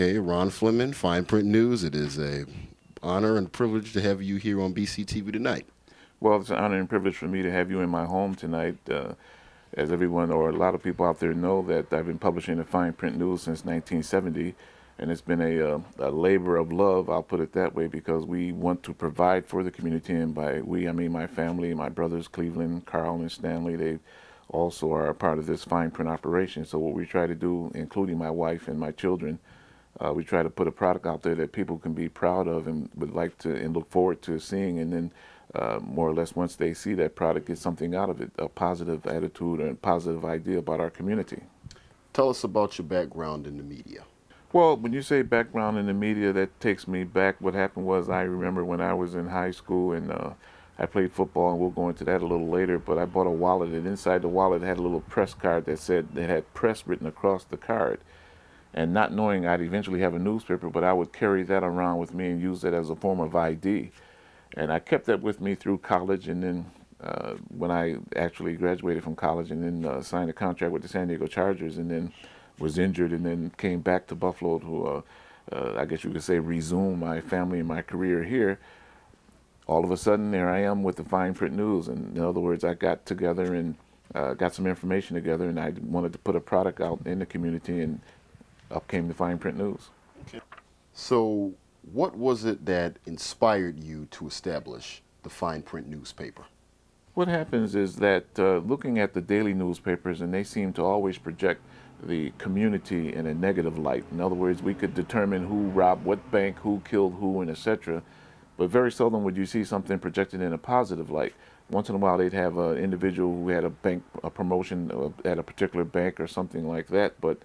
Okay, Ron Fleming, Fine Print News. It is a honor and privilege to have you here on BCTV Tonight. Well, it's an honor and privilege for me to have you in my home tonight. As everyone or a lot of people out there know, that I've been publishing the Fine Print News since 1970, and it's been a labor of love, I'll put it that way, because we want to provide for the community, and by we, I mean my family, my brothers, Cleveland, Carl, and Stanley. They also are a part of this fine print operation. So what we try to do, including my wife and my children, we try to put a product out there that people can be proud of and would like to and look forward to seeing, and then more or less once they see that product, get something out of it, a positive attitude or a positive idea about our community. Tell us about your background in the media. Well, when you say background in the media, that takes me back. What happened was, I remember when I was in high school and I played football, and we'll go into that a little later, but I bought a wallet, and inside the wallet had a little press card that said, that had press written across the card. And not knowing I'd eventually have a newspaper, but I would carry that around with me and use it as a form of ID. And I kept that with me through college, and then when I actually graduated from college, and then signed a contract with the San Diego Chargers, and then was injured, and then came back to Buffalo to, I guess you could say, resume my family and my career here. All of a sudden, there I am with the Fine Print News. And in other words, I got together and got some information together, and I wanted to put a product out in the community, and up came the Fine Print News. Okay. So what was it that inspired you to establish the Fine Print newspaper? What happens is that looking at the daily newspapers, and they seem to always project the community in a negative light. In other words, we could determine who robbed what bank, who killed who, and etc. But very seldom would you see something projected in a positive light. Once in a while, they'd have an individual who had a promotion at a particular bank or something like that. But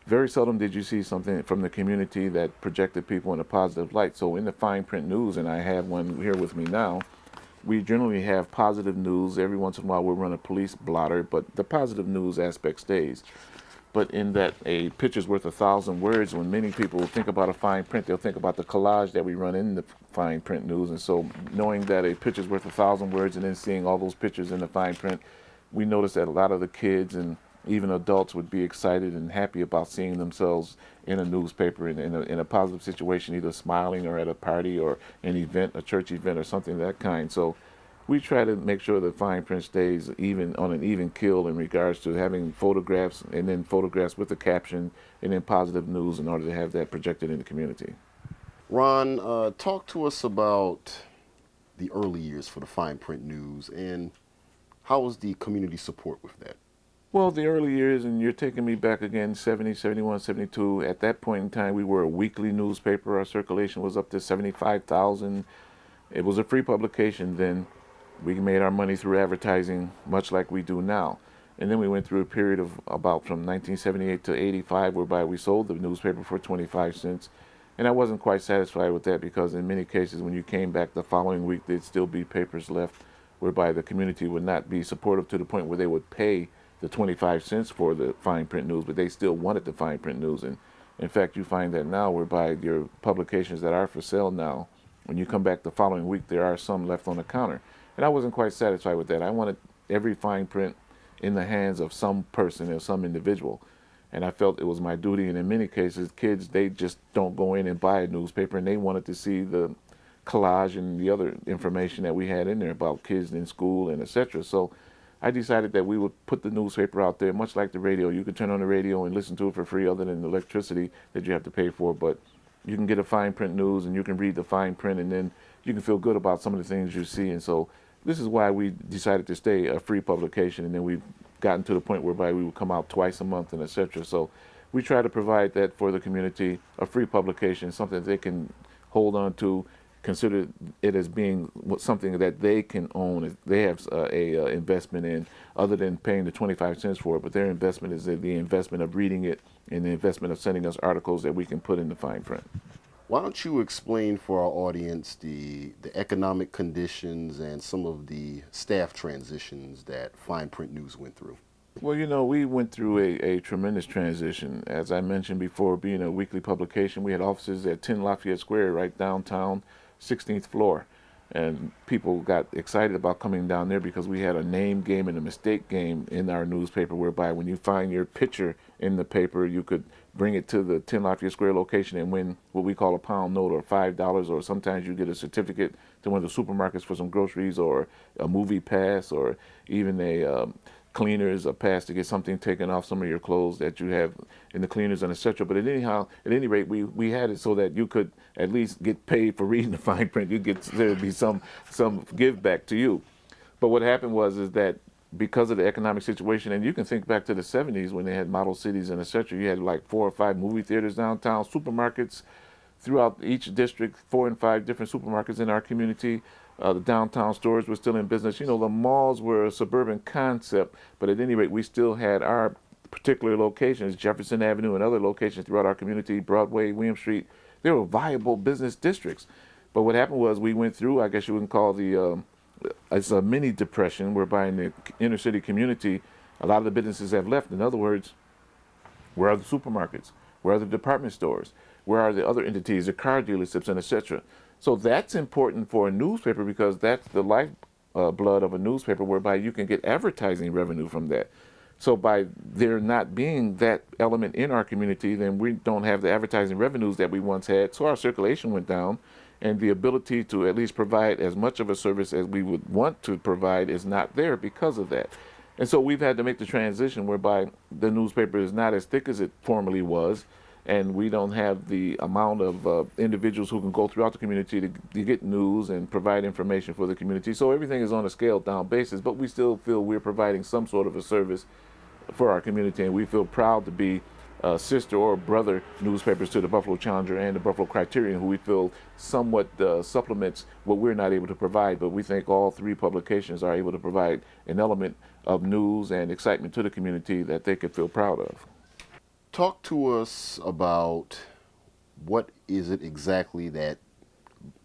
very seldom did you see something from the community that projected people in a positive light. So in the Fine Print News, and I have one here with me now, we generally have positive news. Every once in a while we'll run a police blotter, but the positive news aspect stays. But in that a picture's worth 1,000 words, when many people think about a fine print, they'll think about the collage that we run in the Fine Print News. And so knowing that a picture's worth 1,000 words, and then seeing all those pictures in the fine print, we noticed that a lot of the kids and even adults would be excited and happy about seeing themselves in a newspaper in a positive situation, either smiling or at a party or an event, a church event or something of that kind. So we try to make sure that fine print stays even on an even keel in regards to having photographs, and then photographs with a caption, and then positive news in order to have that projected in the community. Ron, talk to us about the early years for the Fine Print News, and how was the community support with that? Well, the early years, and you're taking me back again, 70, 71, 72. At that point in time, we were a weekly newspaper. Our circulation was up to 75,000. It was a free publication then. We made our money through advertising, much like we do now. And then we went through a period of about from 1978 to 85, whereby we sold the newspaper for 25 cents. And I wasn't quite satisfied with that, because in many cases, when you came back the following week, there'd still be papers left, whereby the community would not be supportive to the point where they would pay the 25 cents for the Fine Print News, but they still wanted the Fine Print News. And in fact, you find that now, whereby your publications that are for sale now, when you come back the following week, there are some left on the counter. And I wasn't quite satisfied with that. I wanted every fine print in the hands of some person or some individual. And I felt it was my duty. And in many cases, kids, they just don't go in and buy a newspaper, and they wanted to see the collage and the other information that we had in there about kids in school and etc. So I decided that we would put the newspaper out there, much like the radio. You can turn on the radio and listen to it for free, other than the electricity that you have to pay for. But you can get a Fine Print News, and you can read the fine print, and then you can feel good about some of the things you see. And so this is why we decided to stay a free publication, and then we've gotten to the point whereby we would come out twice a month and etc. So we try to provide that for the community, a free publication, something that they can hold on to, consider it as being something that they can own. They have a investment in, other than paying the 25 cents for it, but their investment is the investment of reading it, and the investment of sending us articles that we can put in the fine print. Why don't you explain for our audience the economic conditions and some of the staff transitions that Fine Print News went through? Well, you know, we went through a tremendous transition. As I mentioned before, being a weekly publication, we had offices at 10 Lafayette Square, right downtown, 16th floor. and people got excited about coming down there because we had a name game and a mistake game in our newspaper, whereby when you find your picture in the paper, you could bring it to the 10 Lafayette Square location and win what we call a pound note, or $5, or sometimes you get a certificate to one of the supermarkets for some groceries, or a movie pass, or even a cleaners, a pass to get something taken off some of your clothes that you have in the cleaners and etc. But at any rate, we had it so that you could at least get paid for reading the fine print. There'd be some give back to you. But what happened is that because of the economic situation, and you can think back to the 70s when they had model cities and etc. You had like 4 or 5 movie theaters downtown, supermarkets throughout each district, 4 and 5 different supermarkets in our community. The downtown stores were still in business. You know, the malls were a suburban concept, but at any rate, we still had our particular locations, Jefferson Avenue and other locations throughout our community, Broadway, William Street. They were viable business districts. But what happened was we went through, I guess you wouldn't call it's a mini depression, whereby in the inner city community, a lot of the businesses have left. In other words, where are the supermarkets? Where are the department stores? Where are the other entities, the car dealerships, and etc.? So that's important for a newspaper, because that's the lifeblood of a newspaper, whereby you can get advertising revenue from that. So by there not being that element in our community, then we don't have the advertising revenues that we once had. So our circulation went down, and the ability to at least provide as much of a service as we would want to provide is not there because of that. And so we've had to make the transition whereby the newspaper is not as thick as it formerly was, and we don't have the amount of individuals who can go throughout the community to get news and provide information for the community. So everything is on a scaled down basis, but we still feel we're providing some sort of a service for our community, and we feel proud to be sister or brother newspapers to the Buffalo Challenger and the Buffalo Criterion, who we feel somewhat supplements what we're not able to provide. But we think all 3 publications are able to provide an element of news and excitement to the community that they could feel proud of. Talk to us about what is it exactly that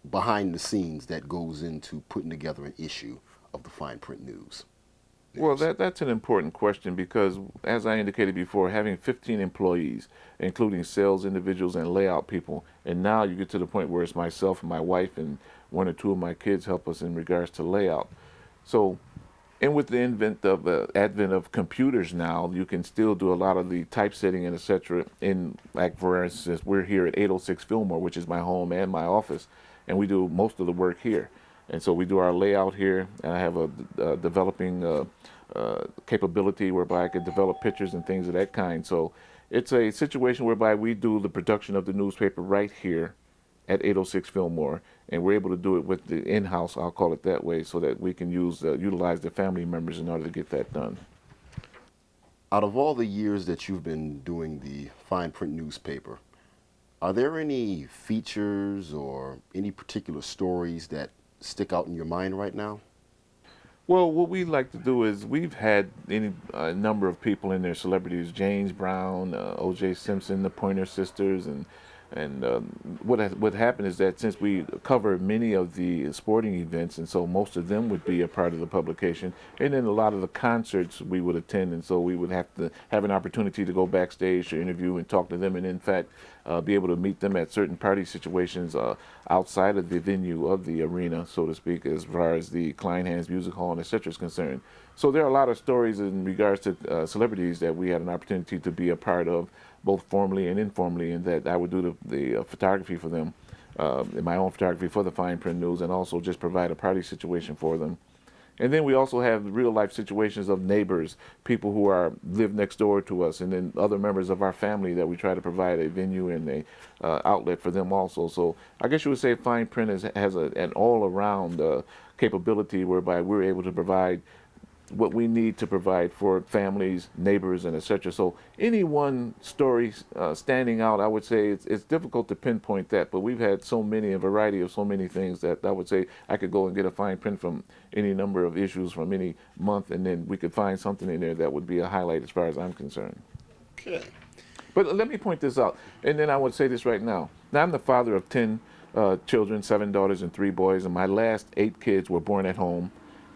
behind the scenes that goes into putting together an issue of the Fine Print News. Well, that's an important question, because, as I indicated before, having 15 employees, including sales individuals and layout people, and now you get to the point where it's myself and my wife and 1 or 2 of my kids help us in regards to layout. So, and with the advent of computers now, you can still do a lot of the typesetting and etc. In, like, for instance, we're here at 806 Fillmore, which is my home and my office, and we do most of the work here. And so we do our layout here, and I have a developing capability whereby I can develop pictures and things of that kind. So it's a situation whereby we do the production of the newspaper right here at 806 Fillmore, and we're able to do it with the in-house, I'll call it that way, so that we can utilize the family members in order to get that done. Out of all the years that you've been doing the Fine Print newspaper, are there any features or any particular stories that stick out in your mind right now? Well, what we like to do is we've had a number of people in there, celebrities, James Brown, O.J. Simpson, the Pointer Sisters, and what happened is that since we cover many of the sporting events, and so most of them would be a part of the publication, and then a lot of the concerts we would attend, and so we would have to have an opportunity to go backstage to interview and talk to them, and in fact be able to meet them at certain party situations outside of the venue of the arena, so to speak, as far as the Kleinhans Music Hall and etc. is concerned. So there are a lot of stories in regards to celebrities that we had an opportunity to be a part of, both formally and informally, and that I would do the photography for them, my own photography for the Fine Print News, and also just provide a party situation for them. And then we also have real life situations of neighbors, people who live next door to us, and then other members of our family that we try to provide a venue and a outlet for them also. So I guess you would say Fine Print has an all-around capability whereby we're able to provide what we need to provide for families, neighbors, and etc. So any one story standing out, I would say it's difficult to pinpoint that, but we've had a variety of so many things that I would say I could go and get a fine print from any number of issues from any month, and then we could find something in there that would be a highlight as far as I'm concerned. Okay. But let me point this out, and then I would say this right now. Now, I'm the father of 10 children, 7 daughters and 3 boys, and my last 8 kids were born at home.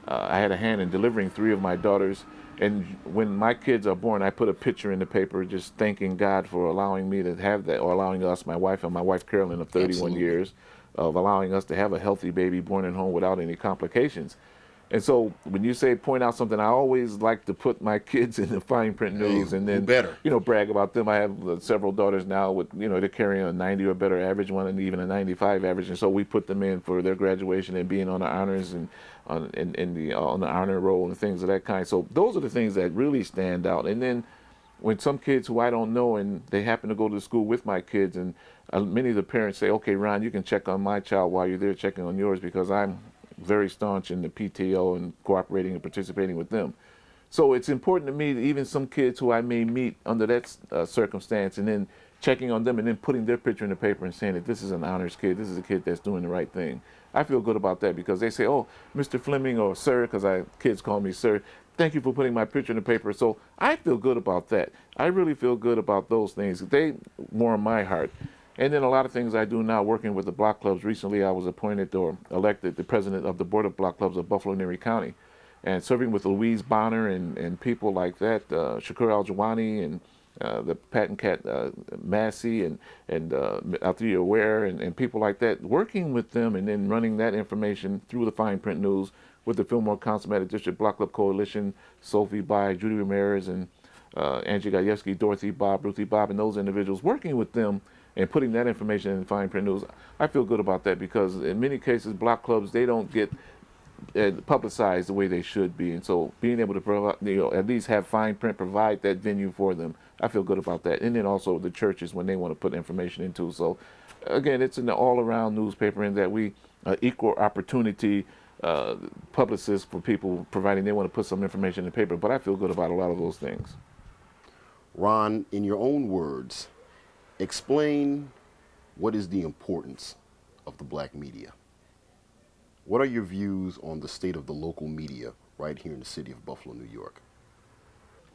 I had a hand in delivering 3 of my daughters, and when my kids are born, I put a picture in the paper just thanking God for allowing me to have that, or allowing us, my wife and my wife Carolyn of 31 Absolutely. years, of allowing us to have a healthy baby born at home without any complications. And so when you say point out something, I always like to put my kids in the fine print Hey, news and who then, better? brag about them. I have several daughters now with, they're carrying a 90 or better average, one and even a 95 average. And so we put them in for their graduation and being on the honors and on the honor roll and things of that kind. So those are the things that really stand out. And then when some kids who I don't know and they happen to go to school with my kids, and many of the parents say, okay, Ron, you can check on my child while you're there checking on yours, because I'm very staunch in the PTO and cooperating and participating with them. So it's important to me that even some kids who I may meet under that circumstance, and then checking on them and then putting their picture in the paper and saying that this is an honors kid, this is a kid that's doing the right thing. I feel good about that, because they say, oh, Mr. Fleming, or sir, because kids call me sir, thank you for putting my picture in the paper. So I feel good about that. I really feel good about those things. They warm my heart. And then a lot of things I do now, working with the block clubs. Recently, I was appointed or elected the president of the board of block clubs of Buffalo and Erie County, and serving with Louise Bonner and people like that, Shakur Al-Jawani and the Patent Cat Massey and Althea Ware and people like that, working with them and then running that information through the fine print news with the Fillmore Consummated District Block Club Coalition, Sophie Bai, Judy Ramirez, and Angie Gajewski, Dorothy Bob, Ruthie Bob, and those individuals, working with them and putting that information in the fine print news. I feel good about that, because in many cases, block clubs, they don't get publicized the way they should be. And so being able to provide, at least have fine print provide that venue for them, I feel good about that. And then also the churches, when they want to put information into. So again, it's an all-around newspaper in that we equal opportunity publicists for people, providing they want to put some information in the paper. But I feel good about a lot of those things. Ron, in your own words, explain what is the importance of the black media. What are your views on the state of the local media right here in the city of Buffalo, New York?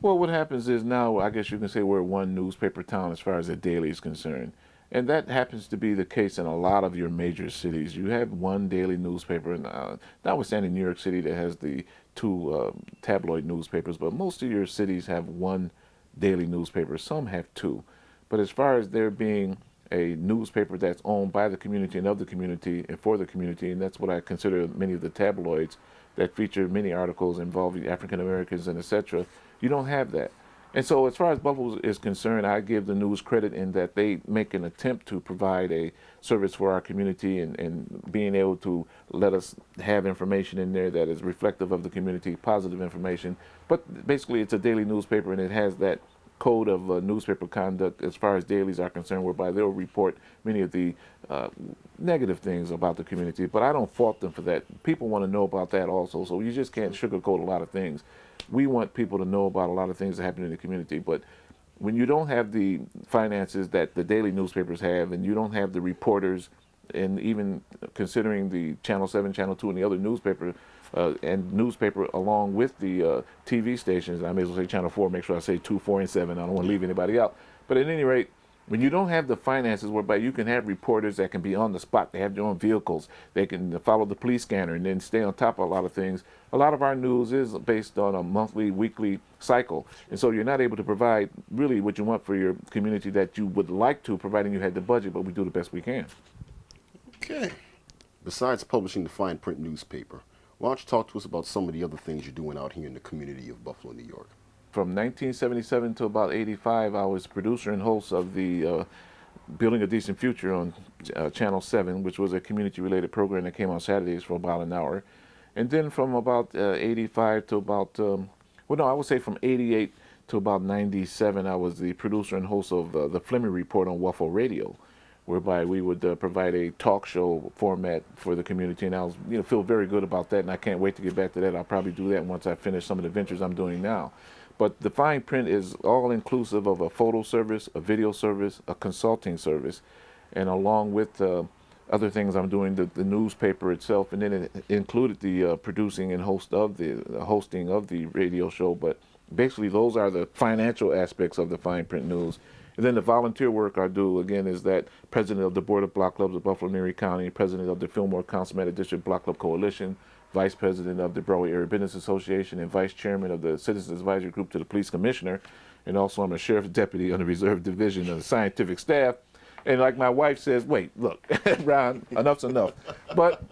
Well, what happens is now, I guess you can say we're one newspaper town as far as the daily is concerned. And that happens to be the case in a lot of your major cities. You have one daily newspaper, notwithstanding New York City that has the two tabloid newspapers, but most of your cities have one daily newspaper. Some have two. But as far as there being a newspaper that's owned by the community and of the community and for the community, and that's what I consider many of the tabloids that feature many articles involving African Americans and etc., you don't have that. And so as far as Buffalo is concerned, I give the news credit in that they make an attempt to provide a service for our community and being able to let us have information in there that is reflective of the community, positive information. But basically it's a daily newspaper, and it has that code of newspaper conduct as far as dailies are concerned, whereby they'll report many of the negative things about the community. But I don't fault them for that. People want to know about that also, so you just can't sugarcoat a lot of things. We want people to know about a lot of things that happen in the community, but when you don't have the finances that the daily newspapers have, and you don't have the reporters, and even considering the Channel 7, Channel 2, and the other newspaper along with the TV stations. I may as well say Channel 4, make sure I say 2, 4, and 7. I don't want to leave anybody out. But at any rate, when you don't have the finances whereby you can have reporters that can be on the spot, they have their own vehicles, they can follow the police scanner and then stay on top of a lot of things. A lot of our news is based on a monthly, weekly cycle. And so you're not able to provide really what you want for your community that you would like to, providing you had the budget, but we do the best we can. Okay. Besides publishing the fine print newspaper, why don't you talk to us about some of the other things you're doing out here in the community of Buffalo, New York? From 1977 to about 85, I was producer and host of the Building a Decent Future on Channel 7, which was a community-related program that came on Saturdays for about an hour. And then from about 85 to about, I would say from 88 to about 97, I was the producer and host of the Fleming Report on Waffle Radio, whereby we would provide a talk show format for the community, and I was, feel very good about that, and I can't wait to get back to that. I'll probably do that once I finish some of the ventures I'm doing now. But the fine print is all inclusive of a photo service, a video service, a consulting service, and along with other things I'm doing, the newspaper itself, and then it included the producing and hosting of the radio show. But basically those are the financial aspects of the fine print news. And then the volunteer work I do, again, is that president of the Board of Block Clubs of Buffalo and Erie County, president of the Fillmore Consummated District Block Club Coalition, vice president of the Broadway Area Business Association, and vice chairman of the Citizens Advisory Group to the Police Commissioner. And also I'm a sheriff's deputy on the Reserve Division of the Scientific Staff. And like my wife says, wait, look, Ron, enough's enough. But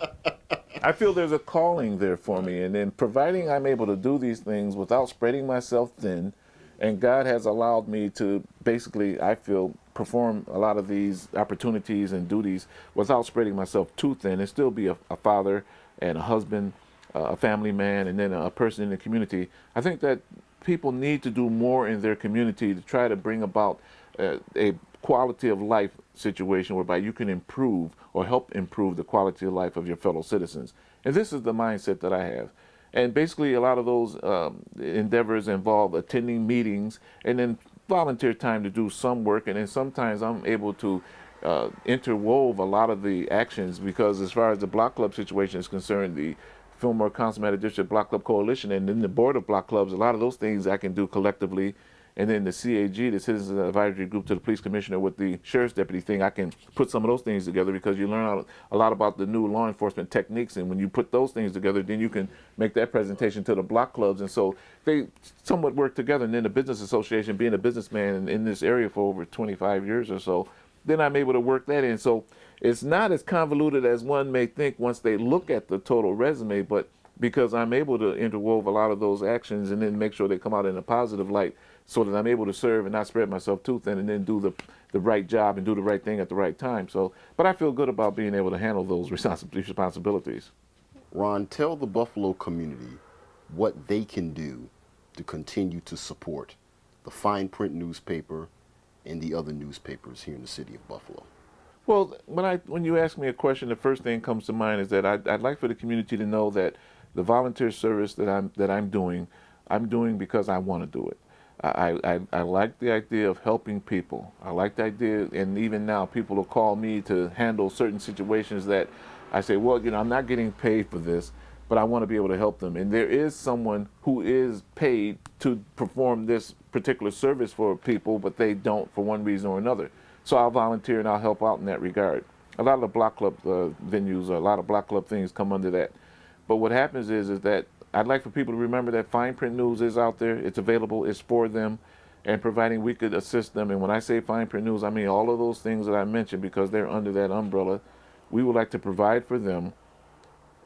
I feel there's a calling there for me. And then providing I'm able to do these things without spreading myself thin, and God has allowed me to basically, I feel, perform a lot of these opportunities and duties without spreading myself too thin and still be a father and a husband, a family man, and then a person in the community. I think that people need to do more in their community to try to bring about a quality of life situation whereby you can improve or help improve the quality of life of your fellow citizens. And this is the mindset that I have. And basically, a lot of those endeavors involve attending meetings and then volunteer time to do some work. And then sometimes I'm able to interwove a lot of the actions, because as far as the block club situation is concerned, the Fillmore Councilman District Block Club Coalition, and then the Board of Block Clubs, a lot of those things I can do collectively. And then the CAG, the Citizens Advisory Group to the Police Commissioner, with the Sheriff's Deputy thing, I can put some of those things together, because you learn a lot about the new law enforcement techniques. And when you put those things together, then you can make that presentation to the block clubs. And so they somewhat work together. And then the Business Association, being a businessman in this area for over 25 years or so, then I'm able to work that in. So it's not as convoluted as one may think once they look at the total resume, but because I'm able to interwove a lot of those actions and then make sure they come out in a positive light, so that I'm able to serve and not spread myself too thin, and then do the right job and do the right thing at the right time. So, but I feel good about being able to handle those responsibilities. Ron, tell the Buffalo community what they can do to continue to support the fine print newspaper and the other newspapers here in the city of Buffalo. Well, when you ask me a question, the first thing that comes to mind is that I'd like for the community to know that the volunteer service that I'm doing because I want to do it. I like the idea of helping people. I like the idea, and even now people will call me to handle certain situations that I say, well, I'm not getting paid for this, but I want to be able to help them. And there is someone who is paid to perform this particular service for people, but they don't for one reason or another. So I'll volunteer and I'll help out in that regard. A lot of the block club venues, a lot of block club things come under that. But what happens is that I'd like for people to remember that fine print news is out there. It's available. It's for them, and providing we could assist them. And when I say fine print news, I mean all of those things that I mentioned, because they're under that umbrella. We would like to provide for them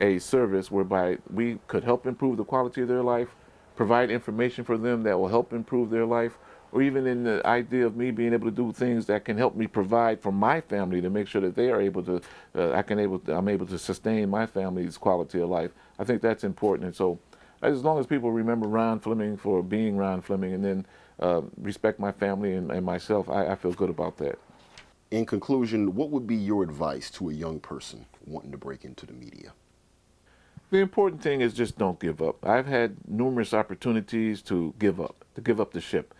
a service whereby we could help improve the quality of their life, provide information for them that will help improve their life, or even in the idea of me being able to do things that can help me provide for my family to make sure that they are able to, I'm able to sustain my family's quality of life. I think that's important. And so as long as people remember Ron Fleming for being Ron Fleming, and then respect my family and myself, I feel good about that. In conclusion, what would be your advice to a young person wanting to break into the media? The important thing is just don't give up. I've had numerous opportunities to give up the ship.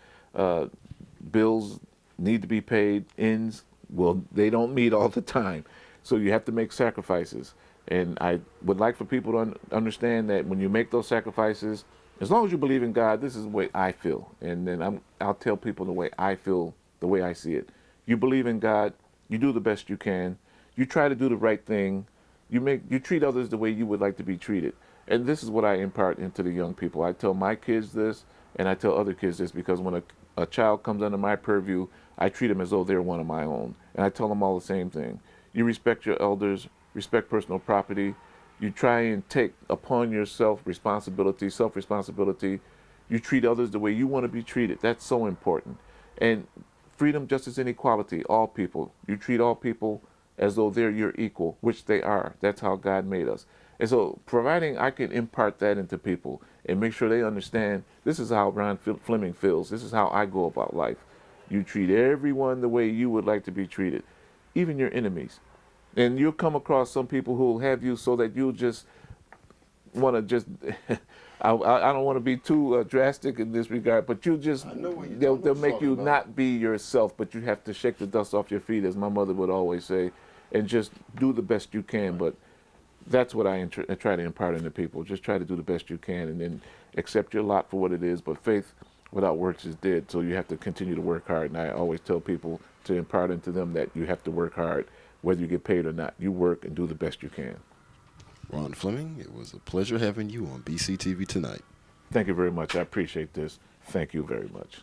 Bills need to be paid, ends, well, they don't meet all the time. So you have to make sacrifices. And I would like for people to understand that when you make those sacrifices, as long as you believe in God, this is the way I feel. And then I'll tell people the way I feel, the way I see it. You believe in God, you do the best you can, you try to do the right thing, you treat others the way you would like to be treated. And this is what I impart into the young people. I tell my kids this, and I tell other kids this, because when a child comes under my purview, I treat them as though they're one of my own. And I tell them all the same thing. You respect your elders, respect personal property. You try and take upon yourself responsibility, self-responsibility. You treat others the way you want to be treated. That's so important. And freedom, justice, and equality, all people. You treat all people as though they're your equal, which they are. That's how God made us. And so providing I can impart that into people and make sure they understand this is how Ron Fleming feels. This is how I go about life. You treat everyone the way you would like to be treated, even your enemies. And you'll come across some people who will have you so that you'll just want to just, I don't want to be too drastic in this regard, but they'll make you not be yourself, but you have to shake the dust off your feet, as my mother would always say, and just do the best you can. But that's what I try to impart into people. Just try to do the best you can, and then accept your lot for what it is. But faith without works is dead, so you have to continue to work hard. And I always tell people to impart into them that you have to work hard, whether you get paid or not. You work and do the best you can. Ron Fleming, it was a pleasure having you on BCTV Tonight. Thank you very much. I appreciate this. Thank you very much.